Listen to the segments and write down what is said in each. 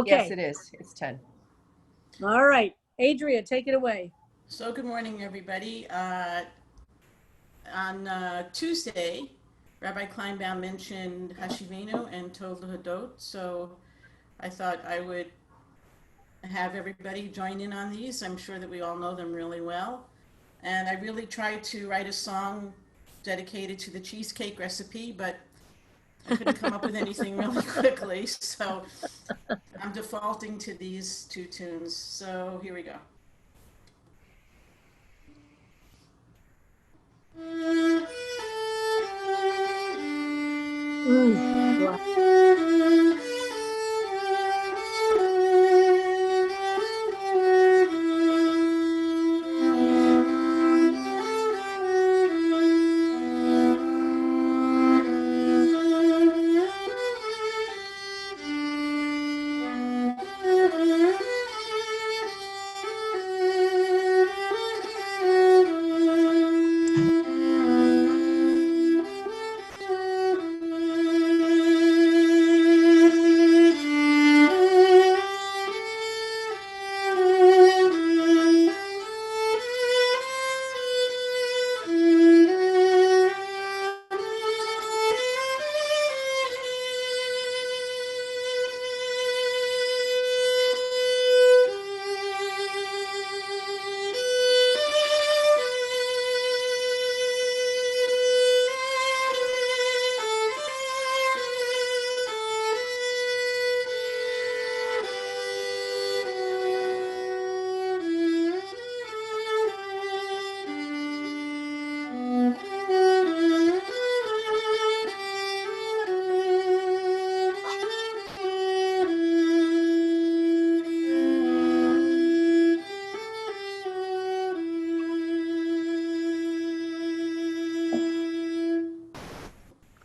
Yes, Okay. it is. It's 10. All right. Adria, take it away. So good morning, everybody. On Tuesday, Rabbi Kleinbaum mentioned Hashivenu and Tov Lahadot, so I thought I would have everybody join in on these. I'm sure that we all know them really well. And I really tried to write a song dedicated to the cheesecake recipe, but I couldn't come up with anything really quickly, so I'm defaulting to these two tunes. So here we go. Wow.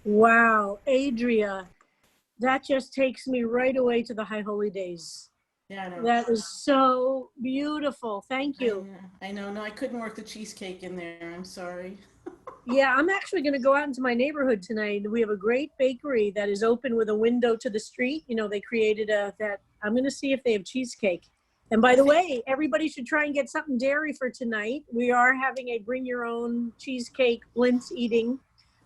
Wow, Adria, that just takes me right away to the High Holy Days. Yeah, I know. That is so beautiful. Thank you. I know. No, I couldn't work the cheesecake in there. I'm sorry. Yeah, I'm actually going to go out into my neighborhood tonight. We have a great bakery that is open with a window to the street. You know, they created that. I'm going to see if they have cheesecake. And by the way, everybody should try and get something dairy for tonight. We are having a bring your own cheesecake blintz eating.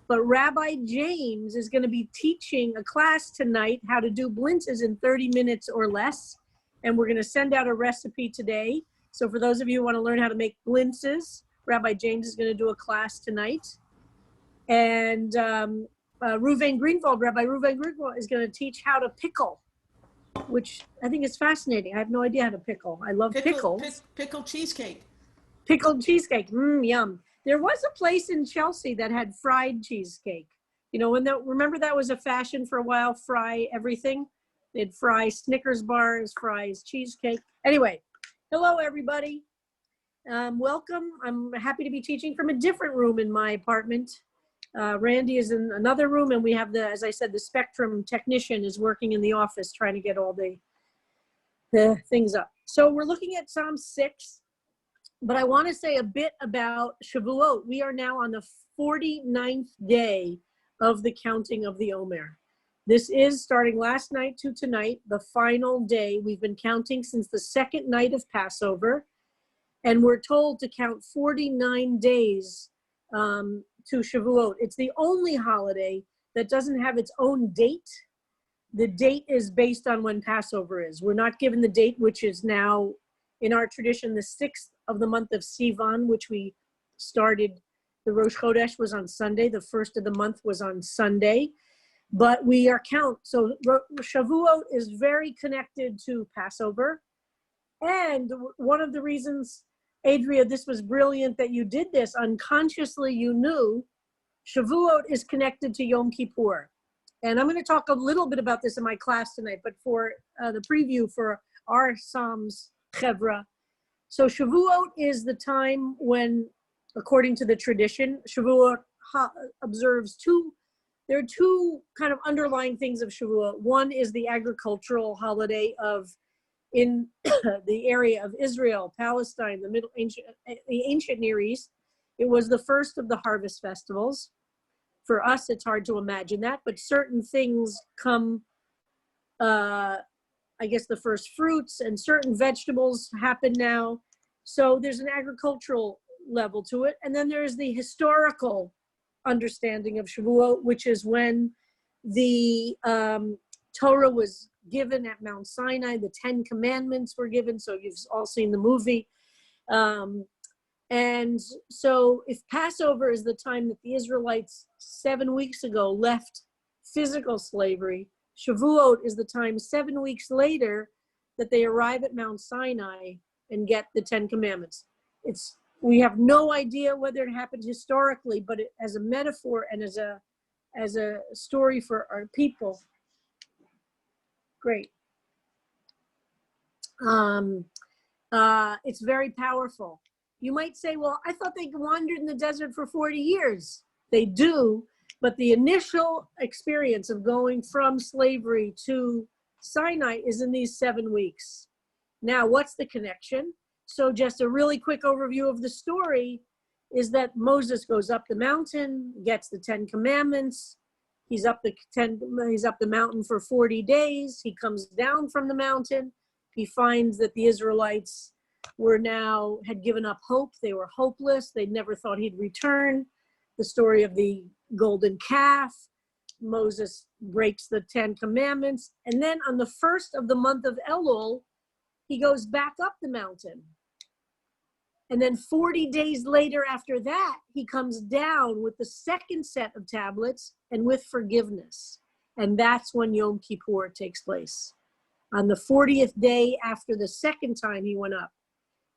But Rabbi James is going to be teaching a class tonight how to do blintzes in 30 minutes or less. And we're going to send out a recipe today. So for those of you who want to learn how to make blintzes, Rabbi James is going to do a class tonight. And Reuven Greenwald, Rabbi Reuven Greenwald is going to teach how to pickle, which I think is fascinating. I have no idea how to pickle. I love pickles. Pickled cheesecake. Pickled cheesecake, yum. There was a place in Chelsea that had fried cheesecake. You know, remember that was a fashion for a while, fry everything? They'd fry Snickers bars, fries, cheesecake. Anyway, hello, everybody. Welcome. I'm happy to be teaching from a different room in my apartment. Randy is in another room, and we have as I said, the Spectrum technician is working in the office trying to get all the things up. So we're looking at Psalm 6. But I want to say a bit about Shavuot. We are now on the 49th day of the counting of the Omer. This is starting last night to tonight, the final day. We've been counting since the second night of Passover, and we're told to count 49 days to Shavuot. It's the only holiday that doesn't have its own date. The date is based on when Passover is. We're not given the date, which is now, in our tradition, the 6th of the month of Sivan, which we started. The Rosh Chodesh was on Sunday. The first of the month was on Sunday. But we are so Shavuot is very connected to Passover. And one of the reasons, Adria, this was brilliant that you did this. Unconsciously, you knew Shavuot is connected to Yom Kippur. And I'm going to talk a little bit about this in my class tonight, but for the preview for our Psalms Chevra. So Shavuot is the time when, according to the tradition, Shavuot observes there are two kind of underlying things of Shavuot. One is the agricultural holiday in the area of Israel, Palestine, the ancient Near East. It was the first of the harvest festivals. For us, it's hard to imagine that, but certain things come I guess, the first fruits, and certain vegetables happen now. So there's an agricultural level to it. And then there's the historical understanding of Shavuot, which is when the Torah was given at Mount Sinai. The 10 Commandments were given. So you've all seen the movie. And so if Passover is the time that the Israelites 7 weeks ago left physical slavery, Shavuot is the time 7 weeks later that they arrive at Mount Sinai and get the 10 Commandments. We have no idea whether it happened historically, but as a metaphor and as a story for our people. Great. It's very powerful. You might say, well, I thought they wandered in the desert for 40 years. They do, but the initial experience of going from slavery to Sinai is in these 7 weeks. Now, what's the connection? So just a really quick overview of the story is that Moses goes up the mountain, gets the 10 Commandments. He's up the mountain for 40 days. He comes down from the mountain. He finds that the Israelites had given up hope. They were hopeless. They never thought he'd return. The story of the golden calf. Moses breaks the 10 Commandments. And then on the first of the month of Elul, he goes back up the mountain. And then 40 days later after that, he comes down with the second set of tablets and with forgiveness. And that's when Yom Kippur takes place. On the 40th day after the second time he went up.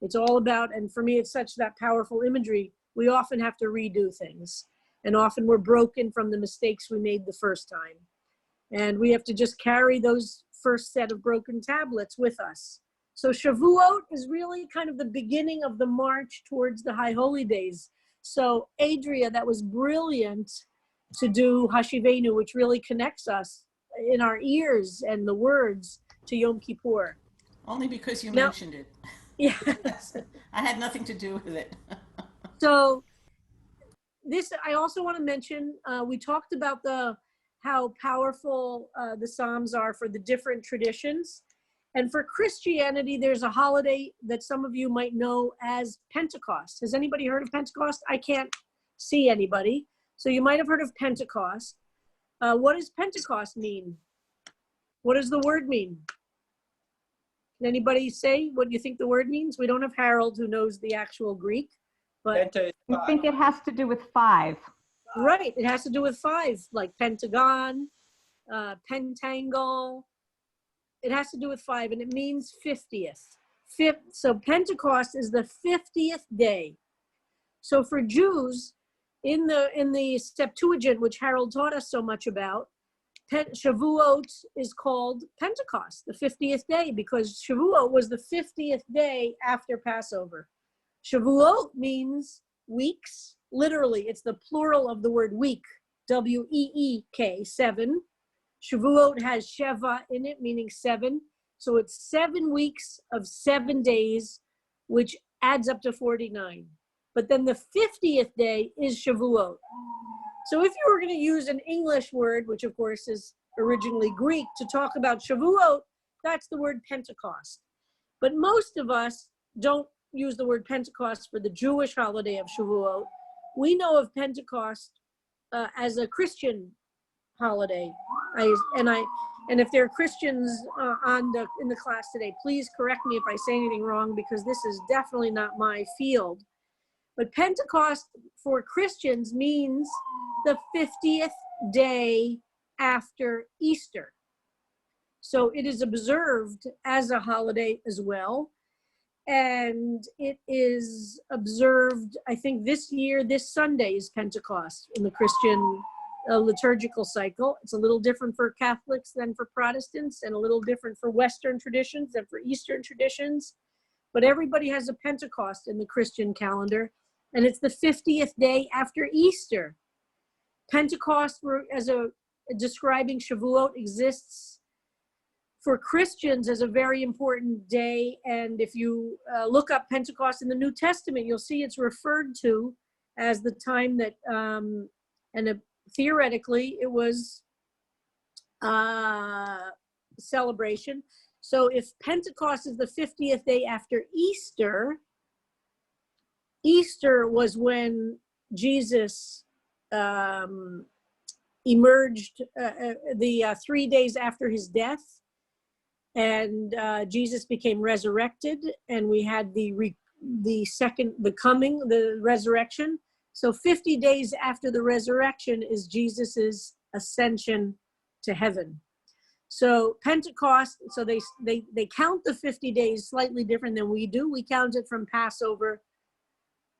It's all about, and for me, it's such that powerful imagery. We often have to redo things. And often we're broken from the mistakes we made the first time. And we have to just carry those first set of broken tablets with us. So Shavuot is really kind of the beginning of the march towards the High Holy Days. So Adria, that was brilliant to do Hashivenu, which really connects us in our ears and the words to Yom Kippur. Only because you mentioned it. Yes. I had nothing to do with it. So this, I also want to mention, we talked about how powerful the Psalms are for the different traditions. And for Christianity, there's a holiday that some of you might know as Pentecost. Has anybody heard of Pentecost? I can't see anybody. So you might have heard of Pentecost. What does Pentecost mean? What does the word mean? Can anybody say what you think the word means? We don't have Harold who knows the actual Greek, but I think it has to do with 5. Right, it has to do with 5, like pentagon, pentangle. It has to do with 5, and it means 50th. So Pentecost is the 50th day. So for Jews, in the Septuagint, which Harold taught us so much about, Shavuot is called Pentecost, the 50th day, because Shavuot was the 50th day after Passover. Shavuot means weeks. Literally, it's the plural of the word week, W-E-E-K, 7. Shavuot has Sheva in it, meaning 7. So it's 7 weeks of 7 days, which adds up to 49. But then the 50th day is Shavuot. So if you were going to use an English word, which of course is originally Greek, to talk about Shavuot, that's the word Pentecost. But most of us don't use the word Pentecost for the Jewish holiday of Shavuot. We know of Pentecost as a Christian holiday. And if there are Christians in the class today, please correct me if I say anything wrong, because this is definitely not my field. But Pentecost for Christians means the 50th day after Easter. So it is observed as a holiday as well. And it is observed, I think this year, this Sunday is Pentecost in the Christian liturgical cycle. It's a little different for Catholics than for Protestants, and a little different for Western traditions than for Eastern traditions. But everybody has a Pentecost in the Christian calendar, and it's the 50th day after Easter. Pentecost, describing Shavuot, exists for Christians as a very important day. And if you look up Pentecost in the New Testament, you'll see it's referred to as the time that, theoretically, it was celebration So if Pentecost is the 50th day after Easter, Easter was when Jesus emerged, the 3 days after his death, and Jesus became resurrected, and we had the resurrection. So 50 days after the resurrection is Jesus's ascension to heaven. So Pentecost, so they count the 50 days slightly different than we do. We count it from Passover,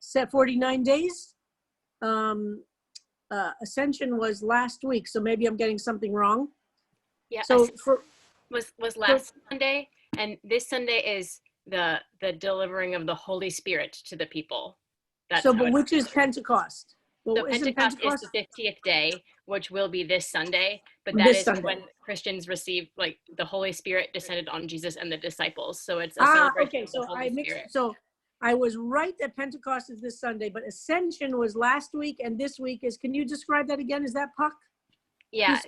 set 49 days. Ascension was last week, so maybe I'm getting something wrong. Yeah, so was last Sunday, and this Sunday is the delivering of the Holy Spirit to the people. But which is Pentecost? Well, so Pentecost is the 50th day, which will be this Sunday, but that is when Christians received, like, the Holy Spirit descended on Jesus and the disciples. So it's a celebration of the Holy Spirit. So I was right that Pentecost is this Sunday, but Ascension was last week, and this week is, can you describe that again? Is that Puck? Yeah.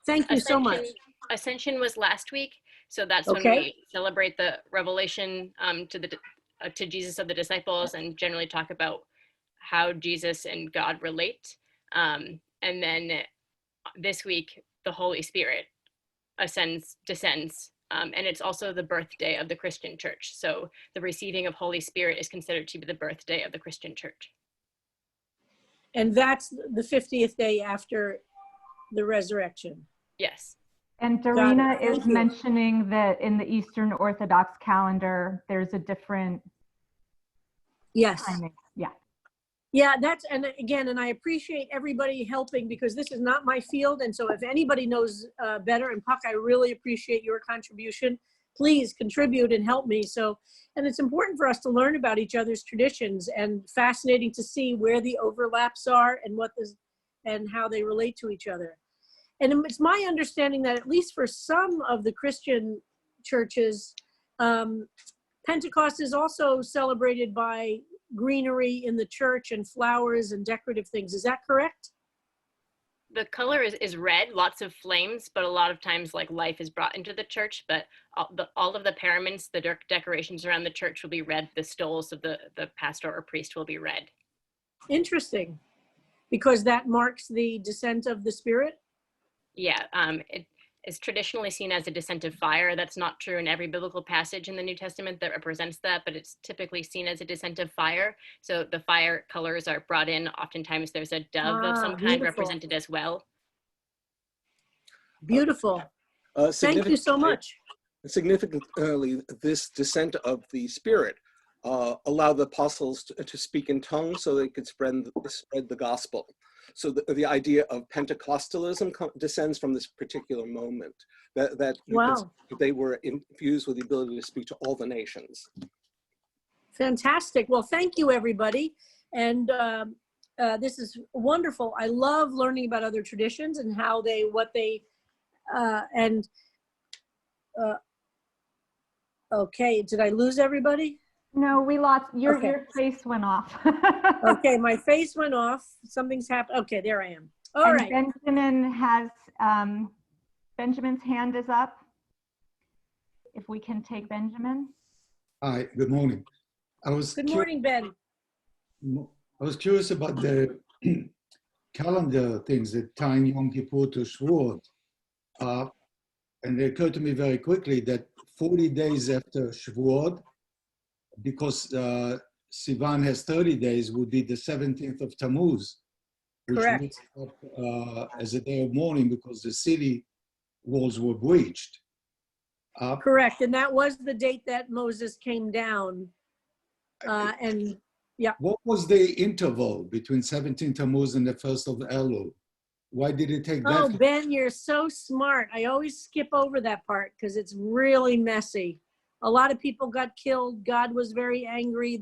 Thank you so much. Ascension was last week. So that's when we celebrate the revelation to Jesus of the disciples, and generally talk about how Jesus and God relate. And then this week, the Holy Spirit descends. And it's also the birthday of the Christian church. So the receiving of Holy Spirit is considered to be the birthday of the Christian church. And that's the 50th day after the resurrection. Yes. And Darina is mentioning that in the Eastern Orthodox calendar, there's a different timing. Yeah. Yeah, and I appreciate everybody helping, because this is not my field. And so if anybody knows better, and Puck, I really appreciate your contribution. Please contribute and help me. And it's important for us to learn about each other's traditions, and fascinating to see where the overlaps are and how they relate to each other. And it's my understanding that at least for some of the Christian churches, Pentecost is also celebrated by greenery in the church and flowers and decorative things. Is that correct? The color is red, lots of flames, but a lot of times, like, life is brought into the church. But all of the paraments, the decorations around the church will be red. The stoles of the pastor or priest will be red. Interesting. Because that marks the descent of the Spirit? Yeah, it is traditionally seen as a descent of fire. That's not true in every biblical passage in the New Testament that represents that, but it's typically seen as a descent of fire. So the fire colors are brought in. Oftentimes there's a dove of some kind represented as well. Beautiful. Thank you so much. Significantly, this descent of the Spirit allowed the apostles to speak in tongues so they could spread the gospel. So the idea of Pentecostalism descends from this particular moment, that they were infused with the ability to speak to all the nations. Fantastic. Well, thank you, everybody. And this is wonderful. I love learning about other traditions and okay, did I lose everybody? No, we lost, your face went off. Okay, my face went off. Something's happened. Okay, there I am. All right. Benjamin has, Benjamin's hand is up. If we can take Benjamin. Hi, good morning. Good morning, Ben. I was curious about the calendar things that tying Yom Kippur to Shavuot. And it occurred to me very quickly that 40 days after Shavuot, because Sivan has 30 days, would be the 17th of Tammuz, which makes up as a day of mourning because the city walls were breached. Correct, and that was the date that Moses came down. What was the interval between 17 Tammuz and the 1st of Elul? Why did it take that? Oh, Ben, you're so smart. I always skip over that part because it's really messy. A lot of people got killed. God was very angry.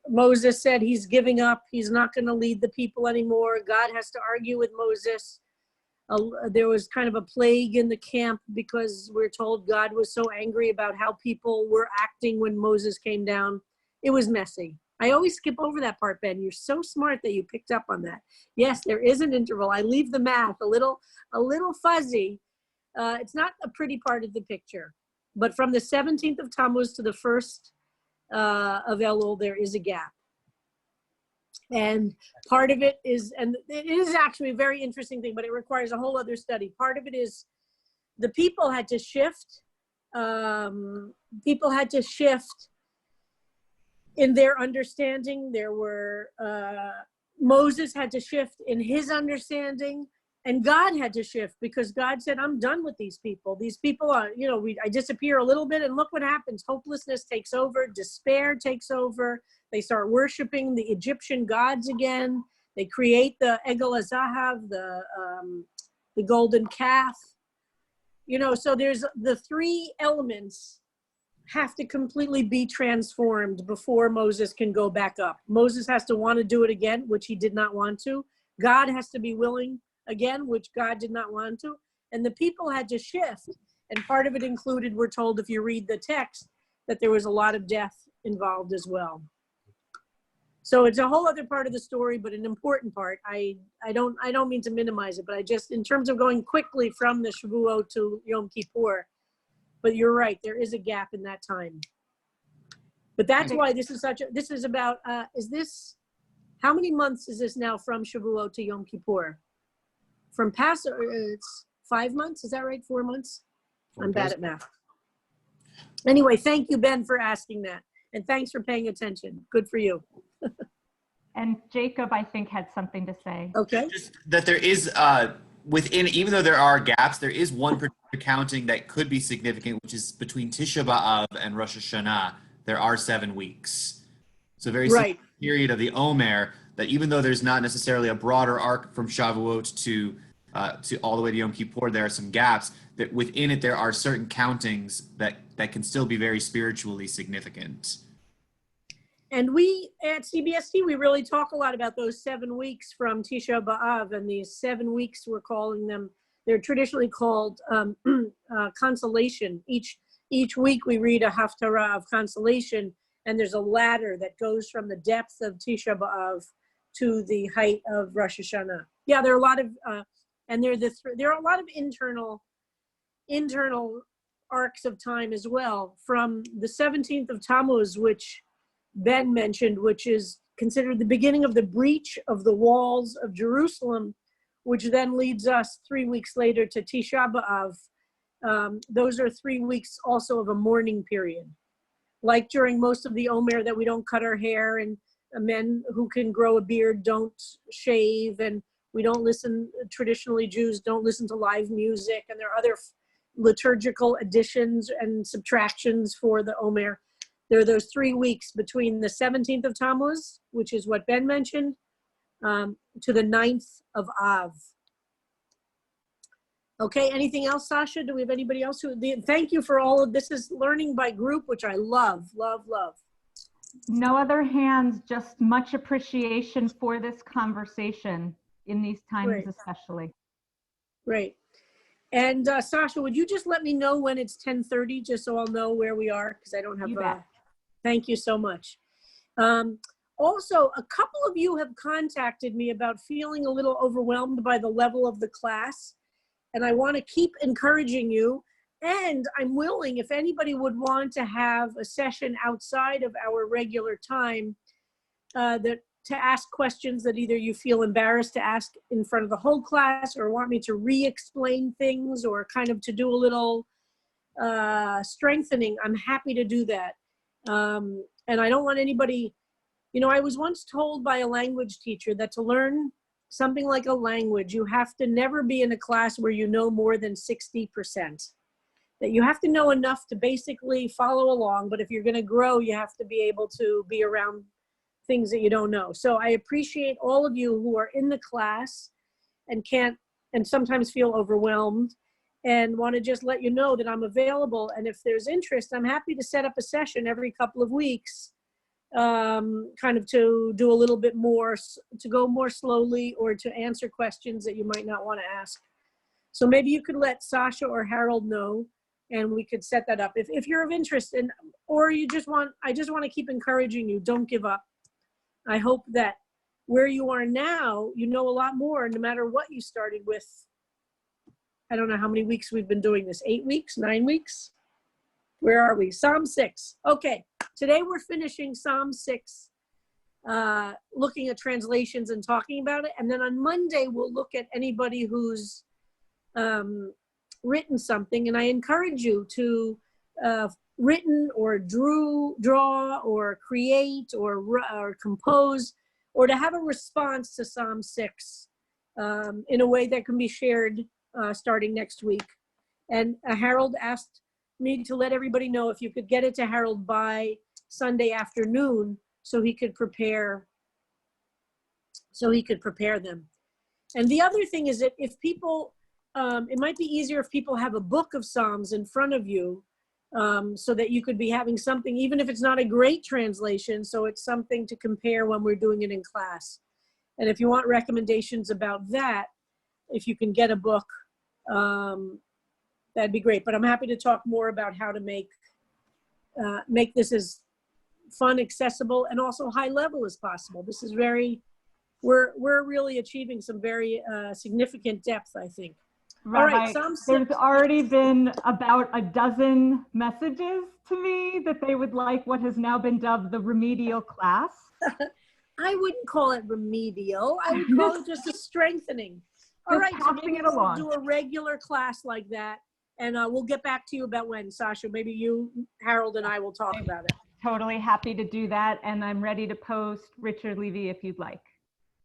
Moses said he's giving up. He's not going to lead the people anymore. God has to argue with Moses. There was kind of a plague in the camp because we're told God was so angry about how people were acting when Moses came down. It was messy. I always skip over that part, Ben. You're so smart that you picked up on that. Yes, there is an interval. I leave the math a little fuzzy. It's not a pretty part of the picture, but from the 17th of Tammuz to the 1st of Elul, there is a gap. And part of it is, and it is actually a very interesting thing, but it requires a whole other study. Part of it is the people had to shift. People had to shift in their understanding. There were, Moses had to shift in his understanding, and God had to shift because God said, I'm done with these people. These people are, you know, I disappear a little bit and look what happens. Hopelessness takes over, despair takes over. They start worshiping the Egyptian gods again. They create the Egel HaZahav, the golden calf. You know, so there's the three elements have to completely be transformed before Moses can go back up. Moses has to want to do it again, which he did not want to. God has to be willing again, which God did not want to. And the people had to shift. And part of it included, we're told, if you read the text, that there was a lot of death involved as well. So it's a whole other part of the story, but an important part. I don't mean to minimize it, but I just, in terms of going quickly from the Shavuot to Yom Kippur, but you're right, there is a gap in that time. But that's why this is about, how many months is this now from Shavuot to Yom Kippur? From Passover, it's 5 months, is that right? 4 months? I'm bad at math. Anyway, thank you, Ben, for asking that. And thanks for paying attention. Good for you. And Jacob, I think, had something to say. Okay. Just that there is, within, even though there are gaps, there is one particular counting that could be significant, which is between Tisha B'Av and Rosh Hashanah. There are 7 weeks. So a very right. period of the Omer that even though there's not necessarily a broader arc from Shavuot to all the way to Yom Kippur, there are some gaps that within it there are certain countings that can still be very spiritually significant. And we at CBST, we really talk a lot about those 7 weeks from Tisha B'Av, and these 7 weeks, we're calling them, they're traditionally called consolation. Each week we read a haftarah of consolation, and there's a ladder that goes from the depth of Tisha B'Av to the height of Rosh Hashanah. Yeah, there are a lot of, and there are a lot of internal arcs of time as well. From the 17th of Tammuz, which Ben mentioned, which is considered the beginning of the breach of the walls of Jerusalem, which then leads us 3 weeks later to Tisha B'Av. Those are 3 weeks also of a mourning period. Like during most of the Omer that we don't cut our hair, and men who can grow a beard don't shave, and we don't listen, traditionally Jews don't listen to live music, and there are other liturgical additions and subtractions for the Omer. There are those 3 weeks between the 17th of Tammuz, which is what Ben mentioned, to the 9th of Av. Okay, anything else, Sasha? Do we have anybody else thank you for all of this. Is learning by group, which I love, love, love. No other hands, just much appreciation for this conversation in these times. Great. Especially. Great. And Sasha, would you just let me know when it's 10:30, just so I'll know where we are, because I don't have. You bet. Thank you so much. Also, a couple of you have contacted me about feeling a little overwhelmed by the level of the class, and I want to keep encouraging you. And I'm willing, if anybody would want to have a session outside of our regular time, to ask questions that either you feel embarrassed to ask in front of the whole class, or want me to re-explain things, or kind of to do a little strengthening, I'm happy to do that. And I don't want anybody, you know, I was once told by a language teacher that to learn something like a language, you have to never be in a class where you know more than 60%. That you have to know enough to basically follow along, but if you're going to grow, you have to be able to be around things that you don't know. So I appreciate all of you who are in the class and sometimes feel overwhelmed, and want to just let you know that I'm available. And if there's interest, I'm happy to set up a session every couple of weeks, kind of to do a little bit more, to go more slowly, or to answer questions that you might not want to ask. So maybe you could let Sasha or Harold know, and we could set that up if you're of interest, or I just want to keep encouraging you. Don't give up. I hope that where you are now, you know a lot more, no matter what you started with I don't know how many weeks we've been doing this, 8 weeks, 9 weeks? Where are we? Psalm 6. Okay, today we're finishing Psalm 6, looking at translations and talking about it. And then on Monday, we'll look at anybody who's written something. And I encourage you to written or draw or create or compose, or to have a response to Psalm 6 in a way that can be shared starting next week. And Harold asked me to let everybody know if you could get it to Harold by Sunday afternoon so he could prepare them. And the other thing is that if people, it might be easier if people have a book of Psalms in front of you, so that you could be having something, even if it's not a great translation, so it's something to compare when we're doing it in class. And if you want recommendations about that, if you can get a book, that'd be great. But I'm happy to talk more about how to make this as fun, accessible, and also high level as possible. This is we're really achieving some very significant depth, I think. Rabbi, all right, there's already been about a dozen messages to me that they would like what has now been dubbed the remedial class. I wouldn't call it remedial. I would call it just a strengthening. All right, so maybe we'll do a regular class like that, and we'll get back to you about when, Sasha. Maybe you, Harold, and I will talk about it. Totally happy to do that, and I'm ready to post Richard Levy if you'd like.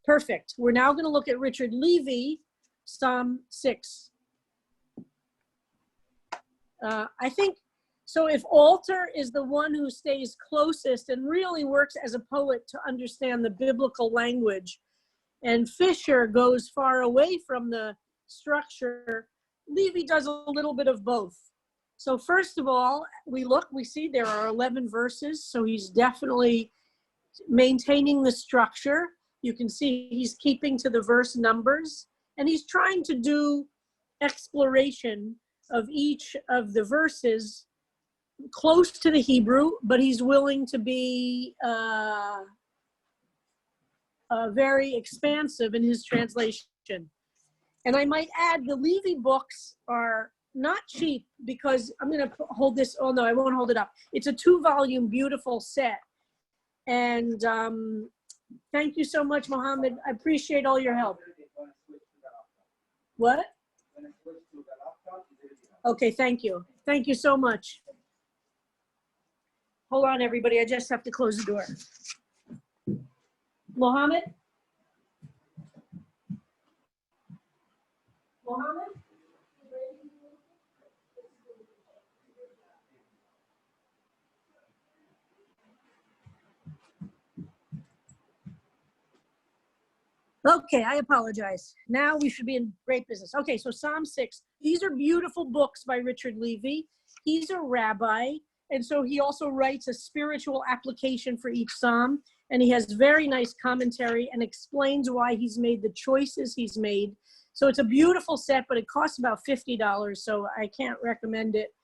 Perfect. We're now going to look at Richard Levy, Psalm 6. I think, so if Alter is the one who stays closest and really works as a poet to understand the biblical language, and Fisher goes far away from the structure, Levy does a little bit of both. So first of all, we see there are 11 verses, so he's definitely maintaining the structure. You can see he's keeping to the verse numbers, and he's trying to do exploration of each of the verses close to the Hebrew, but he's willing to be very expansive in his translation. And I might add, the Levy books are not cheap, because I'm going to hold this. Oh no, I won't hold it up. It's a 2-volume beautiful set. And thank you so much, Mohammed. I appreciate all your help. What? Okay, thank you. Thank you so much. Hold on, everybody. I just have to close the door. Mohammed? Mohammed? Okay, I apologize. Now we should be in great business. Okay, so Psalm 6. These are beautiful books by Richard Levy. He's a rabbi, and so he also writes a spiritual application for each psalm, and he has very nice commentary and explains why he's made the choices he's made. So it's a beautiful set, but it costs about $50, so I can't recommend it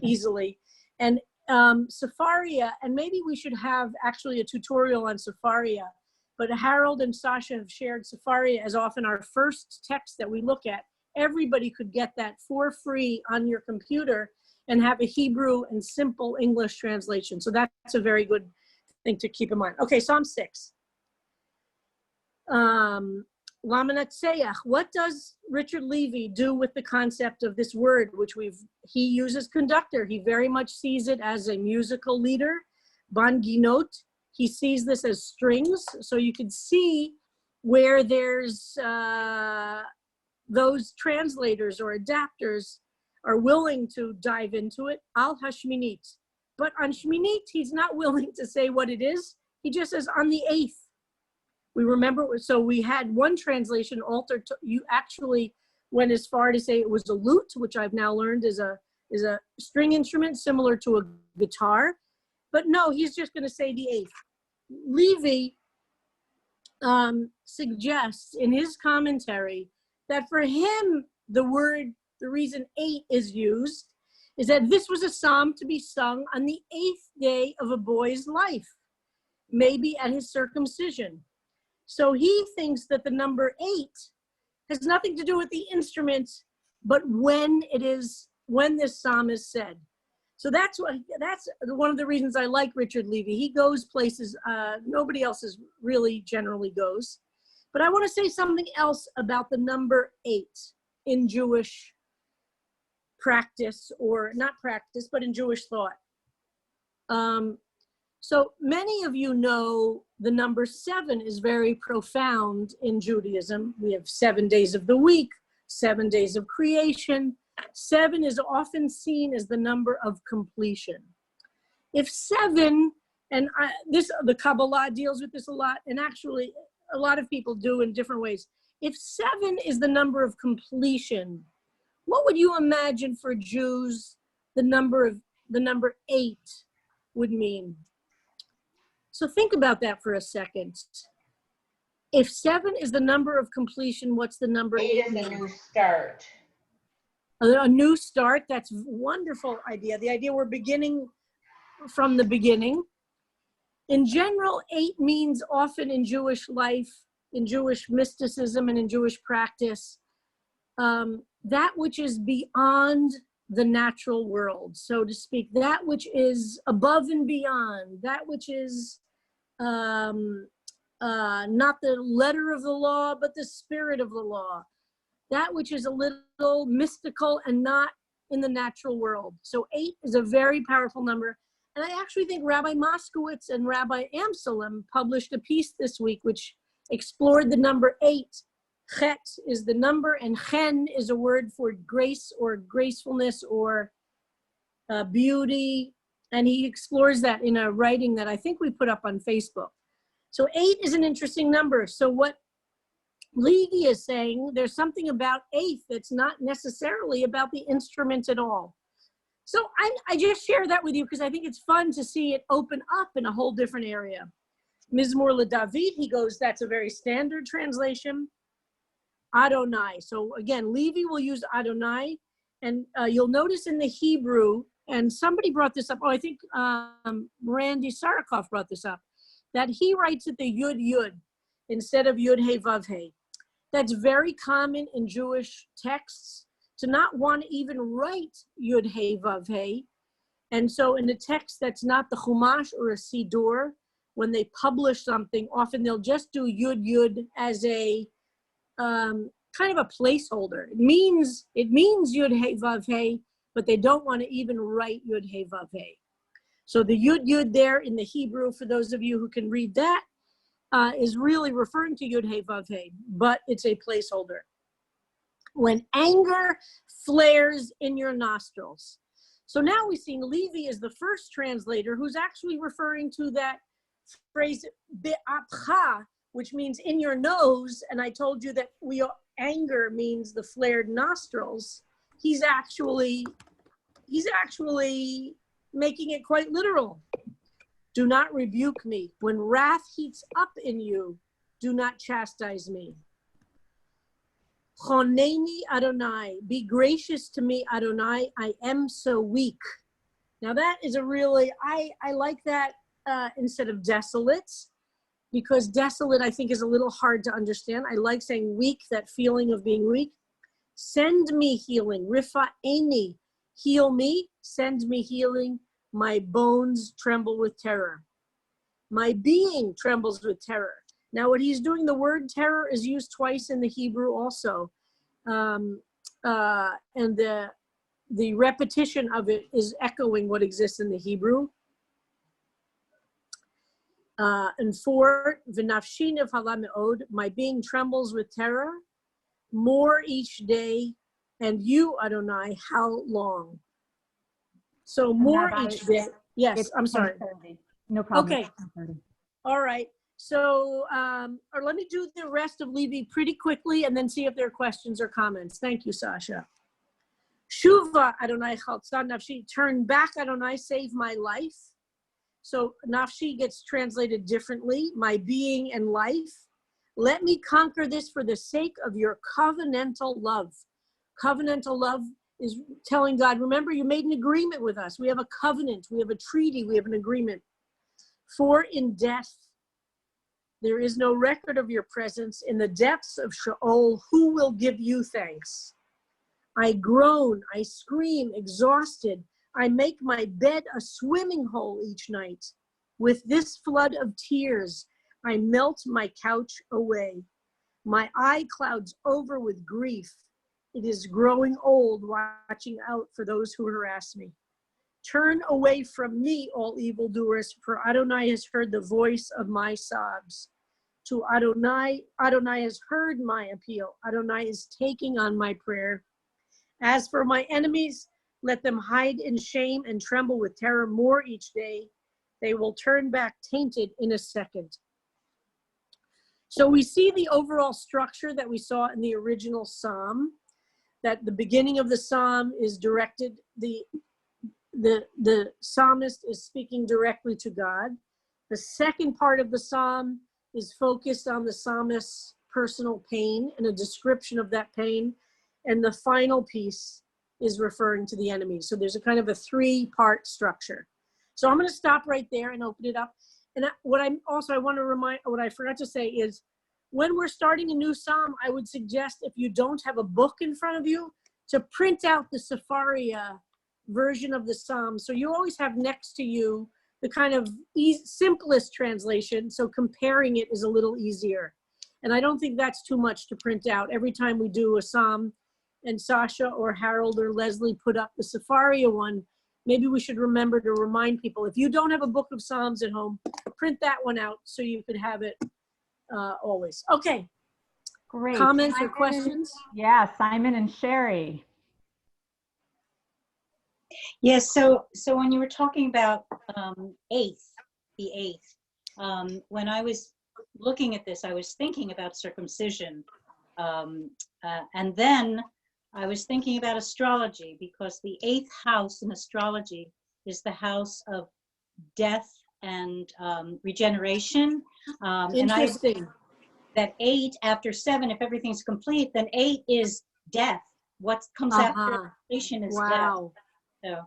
easily. And Sepharia, and maybe we should have actually a tutorial on Sepharia, but Harold and Sasha have shared Sepharia as often our first text that we look at. Everybody could get that for free on your computer and have a Hebrew and simple English translation. So that's a very good thing to keep in mind. Okay, Psalm 6. Lamanatseach. What does Richard Levy do with the concept of this word, which he uses conductor? He very much sees it as a musical leader. Banginot. He sees this as strings. So you can see where there's those translators or adapters are willing to dive into it. Al Hashminit. But on Shminit, he's not willing to say what it is. He just says on the 8th. We remember, so we had one translation altered. You actually went as far to say it was a lute, which I've now learned is a string instrument similar to a guitar. But no, he's just going to say the 8th. Levy suggests in his commentary that for him, the reason 8 is used is that this was a psalm to be sung on the 8th day of a boy's life, maybe at his circumcision. So he thinks that the number 8 has nothing to do with the instrument but when this psalm is said. So that's one of the reasons I like Richard Levy. He goes places nobody else is really generally goes. But I want to say something else about the number 8 in Jewish practice, or not practice, but in Jewish thought. So many of you know the number 7 is very profound in Judaism. We have 7 days of the week, 7 days of creation. 7 is often seen as the number of completion. If 7, and the Kabbalah deals with this a lot, and actually a lot of people do in different ways. If 7 is the number of completion, what would you imagine for Jews the number 8 would mean? So think about that for a second. If 7 is the number of completion, what's the number 8 is mean? a new start. A new start. That's a wonderful idea. The idea we're beginning from the beginning. In general, 8 means often in Jewish life, in Jewish mysticism and in Jewish practice, that which is beyond the natural world, so to speak, that which is above and beyond, that which is not the letter of the law, but the spirit of the law, that which is a little mystical and not in the natural world. So 8 is a very powerful number. And I actually think Rabbi Moskowitz and Rabbi Amsalem published a piece this week which explored the number 8. Chet is the number, and chen is a word for grace or gracefulness or beauty. And he explores that in a writing that I think we put up on Facebook. So 8 is an interesting number. So what Levy is saying, there's something about 8 that's not necessarily about the instrument at all. So I just share that with you because I think it's fun to see it open up in a whole different area. Mizmor LeDavid, he goes, that's a very standard translation. Adonai. So again, Levy will use Adonai, and you'll notice in the Hebrew, and somebody brought this up, I think Randy Sarakoff brought this up, that he writes it the Yud Yud instead of Yud He Vav He. That's very common in Jewish texts, to not want to even write Yud He Vav He. And so in a text that's not the Chumash or a Siddur, when they publish something, often they'll just do Yud Yud as a kind of a placeholder. It means Yud He Vav He, but they don't want to even write Yud He Vav He. So the Yud Yud there in the Hebrew, for those of you who can read that, is really referring to Yud He Vav He, but it's a placeholder. When anger flares in your nostrils. So now we've seen Levy is the first translator who's actually referring to that phrase be'apcha, which means in your nose. And I told you that anger means the flared nostrils. He's actually making it quite literal. Do not rebuke me. When wrath heats up in you, do not chastise me. Choneni Adonai, be gracious to me, Adonai, I am so weak. Now that is a really, I like that instead of desolate, because desolate I think is a little hard to understand. I like saying weak, that feeling of being weak. Send me healing, rifa'eni, heal me, send me healing. My bones tremble with terror. My being trembles with terror. Now what he's doing, the word terror is used twice in the Hebrew also. And the repetition of it is echoing what exists in the Hebrew. And 4, v'nafshi nevhala me'od, my being trembles with terror, more each day, and you, Adonai, how long? So more each day. Yes, I'm sorry. 10:30. No problem. Okay. 10:30. All right. So, or let me do the rest of Levy pretty quickly and then see if there are questions or comments. Thank you, Sasha. Shuva Adonai chaltza nafshi, turn back Adonai, save my life. So nafshi gets translated differently, my being and life. Let me conquer this for the sake of your covenantal love. Covenantal love is telling God, remember, you made an agreement with us. We have a covenant, we have a treaty, we have an agreement. For in death, there is no record of your presence. In the depths of Sheol, who will give you thanks? I groan, I scream, exhausted. I make my bed a swimming hole each night. With this flood of tears, I melt my couch away. My eye clouds over with grief. It is growing old watching out for those who harass me. Turn away from me, all evildoers, for Adonai has heard the voice of my sobs. To Adonai, Adonai has heard my appeal. Adonai is taking on my prayer. As for my enemies, let them hide in shame and tremble with terror more each day. They will turn back tainted in a second. So we see the overall structure that we saw in the original psalm, that the beginning of the psalm is directed, the psalmist is speaking directly to God. The second part of the psalm is focused on the psalmist's personal pain and a description of that pain. And the final piece is referring to the enemy. So there's a kind of a three-part structure. So I'm going to stop right there and open it up. And what I want to remind, what I forgot to say is, when we're starting a new psalm, I would suggest, if you don't have a book in front of you, to print out the Sefaria version of the psalm. So you always have next to you the kind of simplest translation. So comparing it is a little easier. And I don't think that's too much to print out. Every time we do a psalm and Sasha or Harold or Leslie put up the Sefaria one, maybe we should remember to remind people, if you don't have a book of Psalms at home, print that one out so you could have it always. Okay. Great. Comments or Simon, questions? Yeah, Simon and Sherry. Yes, so when you were talking about the eighth, when I was looking at this, I was thinking about circumcision. And then I was thinking about astrology, because the eighth house in astrology is the house of death and regeneration. Interesting. And that 8 after 7, if everything's complete, then 8 is death. What comes after completion is wow. death. So.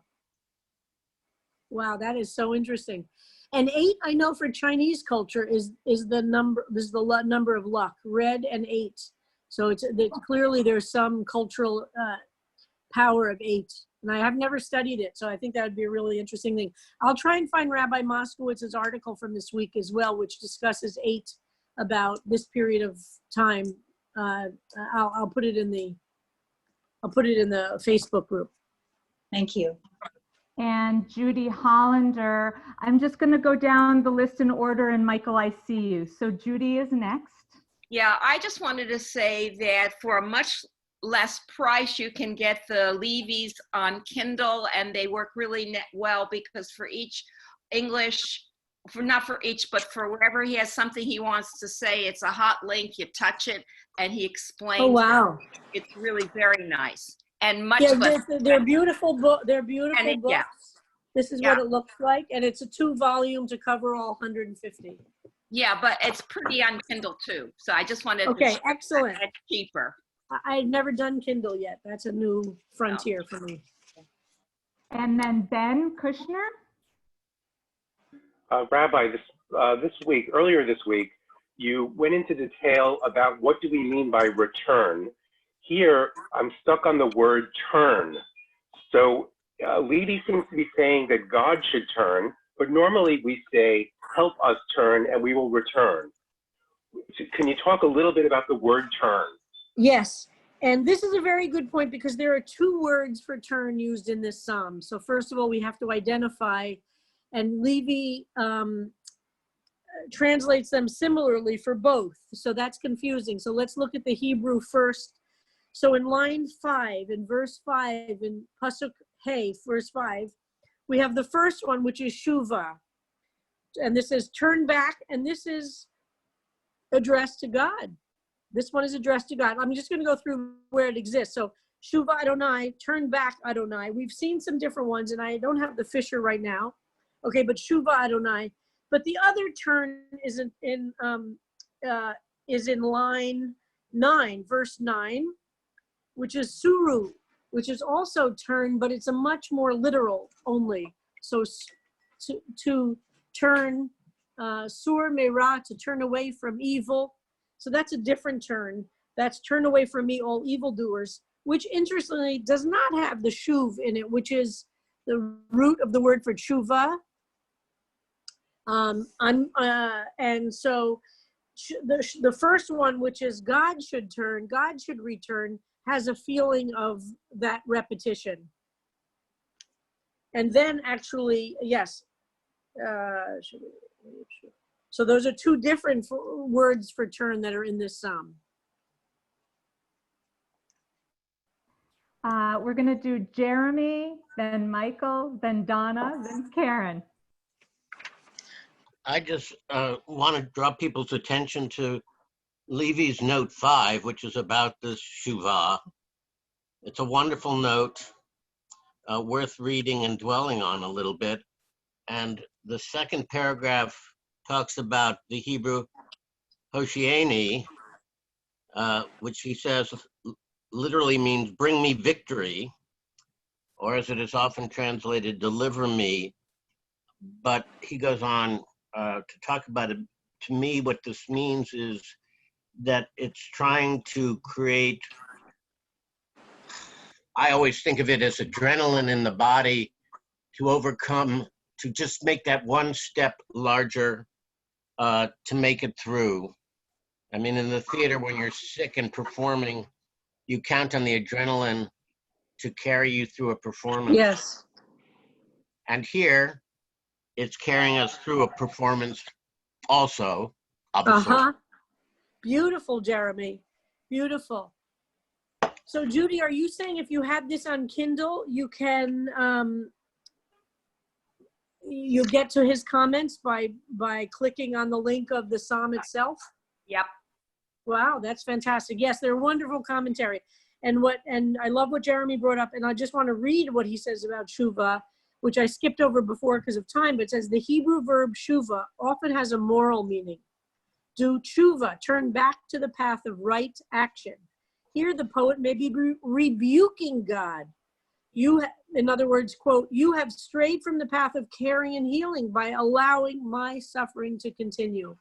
Wow, that is so interesting. And 8, I know for Chinese culture is the number of luck, red and 8. So it's clearly there's some cultural power of 8. And I have never studied it, so I think that would be a really interesting thing. I'll try and find Rabbi Moskowitz's article from this week as well, which discusses 8 about this period of time. I'll put it in the Facebook group. Thank you. And Judy Hollander. I'm just going to go down the list in order, and Michael, I see you. So Judy is next. Yeah, I just wanted to say that for a much less price, you can get the Levy's on Kindle, and they work really well, because for each English, not for each, but for wherever he has something he wants to say, it's a hot link, you touch it, and he explains. Oh, wow. It's really very nice. And much less. They're beautiful books. They're beautiful books. Yeah. This is what it looks like, and it's a 2-volume to cover all 150. Yeah, but it's pretty on Kindle too. So I just wanted to excellent. It's cheaper. I've never done Kindle yet. That's a new frontier for me. And then Ben Kushner. Rabbi, earlier this week, you went into detail about what do we mean by return. Here, I'm stuck on the word turn. So Levy seems to be saying that God should turn, but normally we say, help us turn and we will return. Can you talk a little bit about the word turn? Yes, and this is a very good point, because there are 2 words for turn used in this psalm. So first of all, we have to identify, and Levy translates them similarly for both. So that's confusing. So let's look at the Hebrew first. So in line 5, in verse 5, in Pasuk Hey, verse 5, we have the first one, which is Shuvah. And this is turn back, and this is addressed to God. This one is addressed to God. I'm just going to go through where it exists. So Shuvah Adonai, turn back Adonai. We've seen some different ones, and I don't have the Fisher right now. Okay, but Shuvah Adonai. But the other turn is in line 9, verse 9, which is Suru, which is also turn, but it's a much more literal only. So to turn, Sur Meirah, to turn away from evil. So that's a different turn. That's turn away from me, all evildoers. which interestingly does not have the shuv in it, which is the root of the word for tshuva. And so the first one, which is God should turn, God should return, has a feeling of that repetition. And then actually, yes. So those are two different words for turn that are in this psalm. We're going to do Jeremy, then Michael, then Donna, then Karen. I just want to draw people's attention to Levy's note 5, which is about this Shuvah. It's a wonderful note, worth reading and dwelling on a little bit. And the second paragraph talks about the Hebrew Hoshieni, which he says literally means bring me victory, or as it is often translated, deliver me. But he goes on to talk about it. To me, what this means is that it's trying to create, I always think of it as adrenaline in the body to overcome, to just make that one step larger, to make it through. I mean, in the theater, when you're sick and performing, you count on the adrenaline to carry you through a performance. Yes. And here, it's carrying us through a performance also, obviously. Beautiful, Jeremy. Beautiful. So Judy, are you saying if you have this on Kindle, you can you get to his comments by clicking on the link of the psalm itself? Yep. Wow, that's fantastic. Yes, they're wonderful commentary. And I love what Jeremy brought up, and I just want to read what he says about Shuvah, which I skipped over before because of time, but it says the Hebrew verb Shuvah often has a moral meaning. Do tshuva, turn back to the path of right action. Here the poet may be rebuking God. In other words, quote, you have strayed from the path of caring and healing by allowing my suffering to continue.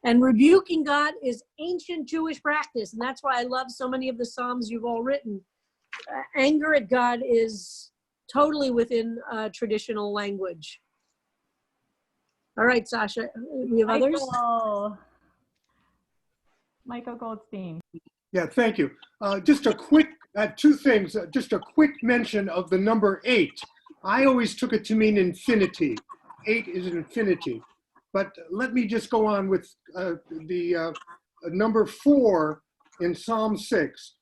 And rebuking God is ancient Jewish practice. And that's why I love so many of the Psalms you've all written. Anger at God is totally within traditional language. All right, Sasha, we have others? Michael Goldstein. Yeah, thank you. Just a quick, two things. Just a quick mention of the number 8. I always took it to mean infinity. 8 is an infinity. But let me just go on with the number 4 in Psalm 6.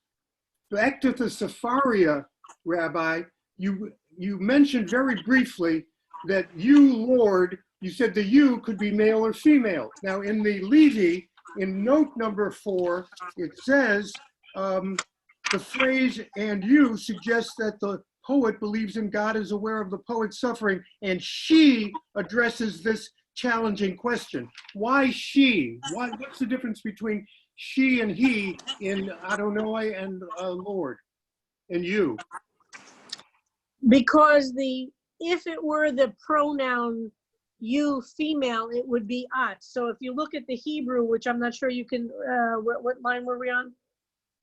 Back to the Sepharia, Rabbi, you mentioned very briefly that you, Lord, you said the you could be male or female. Now in the Levy, in note number 4, it says the phrase "and you" suggests that the poet believes in God, is aware of the poet's suffering, and she addresses this challenging question. Why she? What's the difference between she and he in Adonai and Lord and you? Because if it were the pronoun you, female, it would be at. So if you look at the Hebrew, which I'm not sure you can, what line were we on?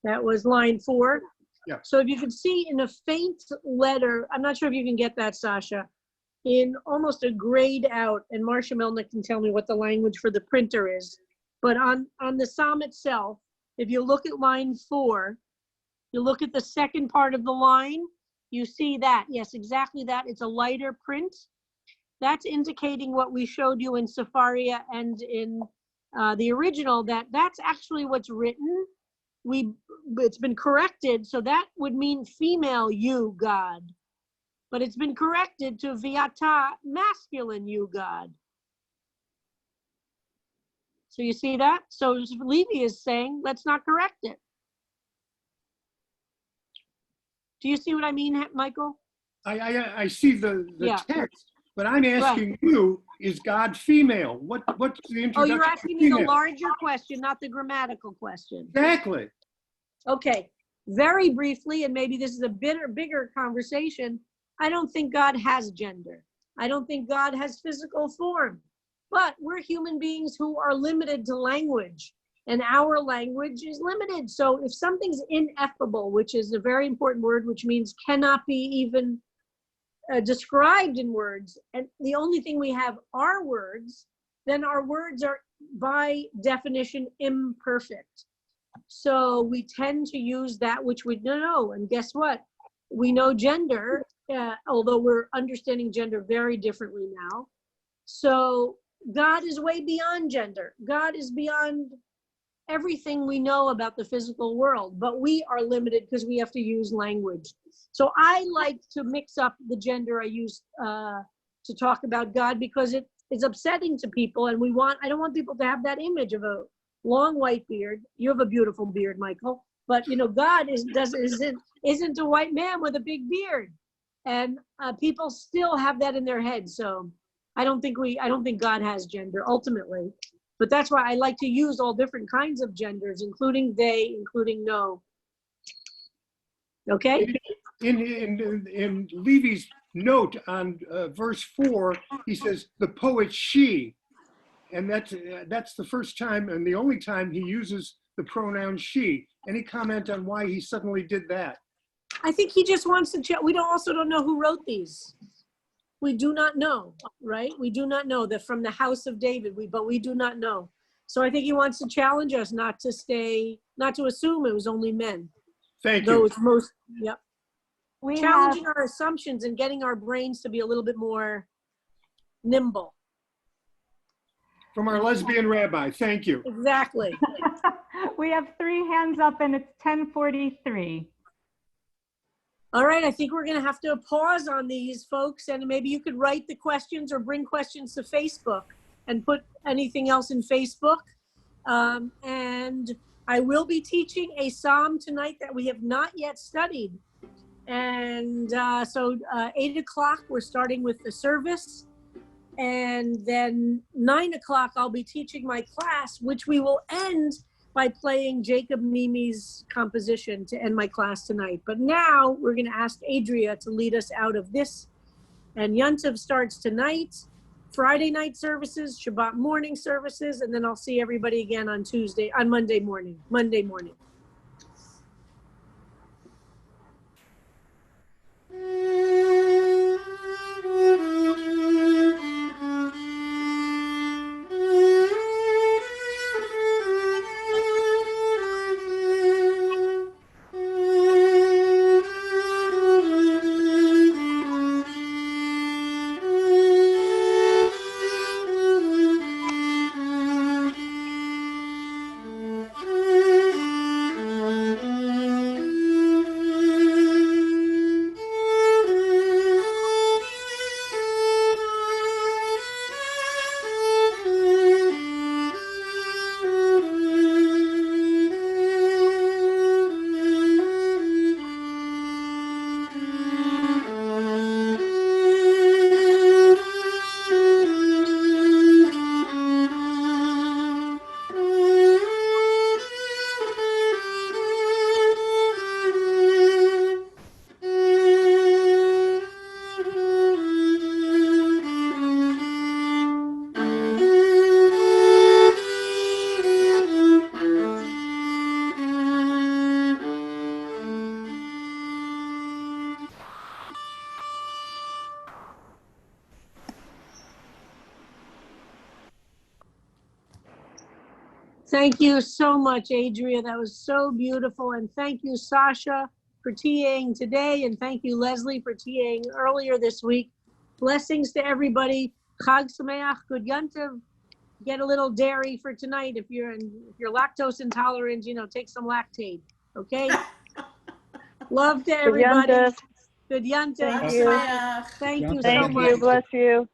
That was line 4. Yeah. So if you can see in a faint letter, I'm not sure if you can get that, Sasha, in almost a grayed out, and Marcia Melnick can tell me what the language for the printer is, but on the psalm itself, if you look at line 4, you look at the second part of the line, you see that, yes, exactly that. It's a lighter print. That's indicating what we showed you in Sepharia and in the original, that's actually what's written. It's been corrected, so that would mean female you, God. But it's been corrected to viata, masculine you, God. So you see that? So Levy is saying, let's not correct it. Do you see what I mean, Michael? I see the text, but I'm asking you, is God female? What's the introduction? Oh, you're asking me the larger question, not the grammatical question. Exactly. Okay, very briefly, and maybe this is a bigger conversation, I don't think God has gender. I don't think God has physical form. But we're human beings who are limited to language. and our language is limited. So if something's ineffable, which is a very important word, which means cannot be even described in words, and the only thing we have are words, then our words are by definition imperfect. So we tend to use that which we know. And guess what? We know gender, although we're understanding gender very differently now. So God is way beyond gender. God is beyond everything we know about the physical world, but we are limited because we have to use language. So I like to mix up the gender I use to talk about God, because it is upsetting to people, and I don't want people to have that image of a long white beard. You have a beautiful beard, Michael, but God isn't a white man with a big beard, and people still have that in their head. So I don't think God has gender ultimately, but that's why I like to use all different kinds of genders, including they, including no. Okay. In Levy's note on verse 4, he says the poet she, and that's the first time and the only time he uses the pronoun she. Any comment on why he suddenly did that? I think he just wants to check. We also don't know who wrote these. We do not know, right? We do not know that from the house of David, but we do not know. So I think he wants to challenge us not to assume it was only men. Thank Though you. it's yep. Challenging our assumptions and getting our brains to be a little bit more nimble. From our lesbian rabbi, thank you. Exactly. We have 3 hands up and it's 10:43. All right, I think we're going to have to pause on these, folks, and maybe you could write the questions or bring questions to Facebook and put anything else in Facebook. And I will be teaching a psalm tonight that we have not yet studied. And so 8 o'clock, we're starting with the service. And then 9 o'clock, I'll be teaching my class, which we will end by playing Jacob Mimi's composition to end my class tonight. But now we're going to ask Adria to lead us out of this. And Yontiv starts tonight, Friday night services, Shabbat morning services, and then I'll see everybody again on Monday morning. Thank you so much, Adria. That was so beautiful. And thank you, Sasha, for TAing today. And thank you, Leslie, for TAing earlier this week. Blessings to everybody. Chag Sameach, good Yontiv. Get a little dairy for tonight. If you're lactose intolerant, take some Lactaid. Okay? Love to everybody. Good Yontiv. Thank you. Thank you so Thank much. Bless you.